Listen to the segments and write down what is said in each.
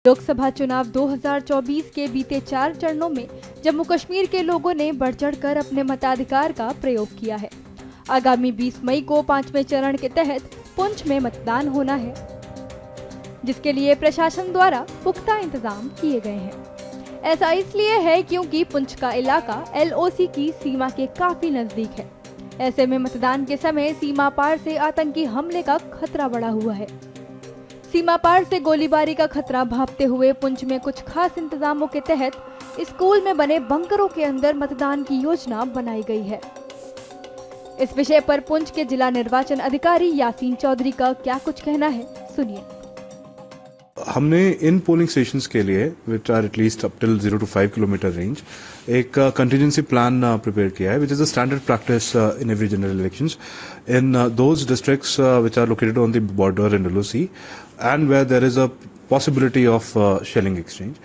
लोकसभा चुनाव 2024 के बीते 4 चरणों में जम्मू कश्मीर के लोगों ने बढ़ चढ़कर अपने मताधिकार का प्रयोग किया है। आगामी 20 मई को 5वें चरण के तहत पुंछ में मतदान होना है, जिसके लिए प्रशासन द्वारा पुख्ता इंतजाम किए गए हैं। ऐसा इसलिए है क्योंकि पुंछ का इलाका LOC की सीमा के काफी नजदीक है। ऐसे में मतदान के समय सीमा पार से आतंकी हमले का खतरा बढ़ा हुआ है। सीमा पार से गोलीबारी का खतरा भांपते हुए पुंछ में कुछ खास इंतजामों के तहत स्कूल में बने बंकरों के अंदर मतदान की योजना बनाई गई है। इस विषय पर पुंछ के जिला निर्वाचन अधिकारी यासीन चौधरी का क्या कुछ कहना है, सुनिए। हमने इन पोलिंग स्टेशंस के लिए which are at least up till 0 to 5 kilometre range एक कंटिजेंसी प्लान प्रिपेयर किया है, which is a standard practice in every general elections in those districts which are located on the border in LOC and where there is a possibility of shelling exchange.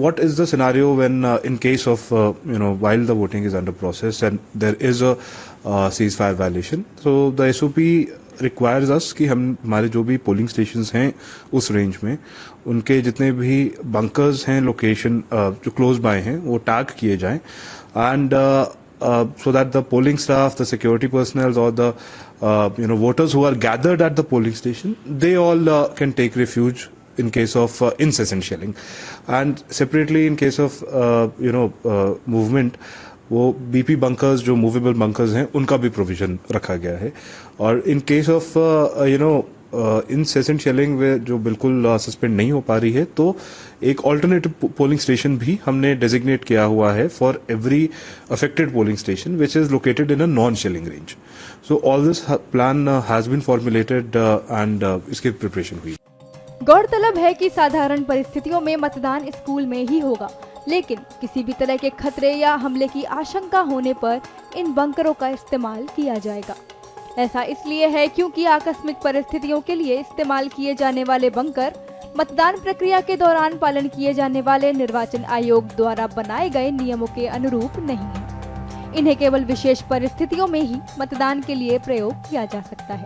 What is the scenario when in case of while the voting is under process and there is a ceasefire violation? So the SOP requires us कि हमारे जो भी polling stations हैं उस range में उनके जितने भी बंकर्स हैं लोकेशन जो क्लोज बाय हैं वो टैग किए जाएं and so that the polling staff, the security personnel or the voters who are gathered at the polling station, they all can take refuge in case of incessant shelling. And separately in case of movement, वो BP bunkers जो movable bunkers हैं उनका भी provision रखा गया है। और in case of incessant shelling जो बिल्कुल सस्पेंड नहीं हो पा रही है, तो एक ऑल्टरनेटिव पोलिंग स्टेशन भी हमने डेजिग्नेट किया हुआ है for every affected polling station which is located in a non shelling range. So all this plan has been formulated and इसकी प्रिपरेशन हुई। गौरतलब है कि साधारण परिस्थितियों में मतदान स्कूल में ही होगा, लेकिन किसी भी तरह के खतरे या हमले की आशंका होने पर इन बंकरों का इस्तेमाल किया जाएगा। ऐसा इसलिए है क्योंकि आकस्मिक परिस्थितियों के लिए इस्तेमाल किए जाने वाले बंकर मतदान प्रक्रिया के दौरान पालन किए जाने वाले निर्वाचन आयोग द्वारा बनाए गए नियमों के अनुरूप नहीं है। इन्हें केवल विशेष परिस्थितियों में ही मतदान के लिए प्रयोग किया जा सकता है।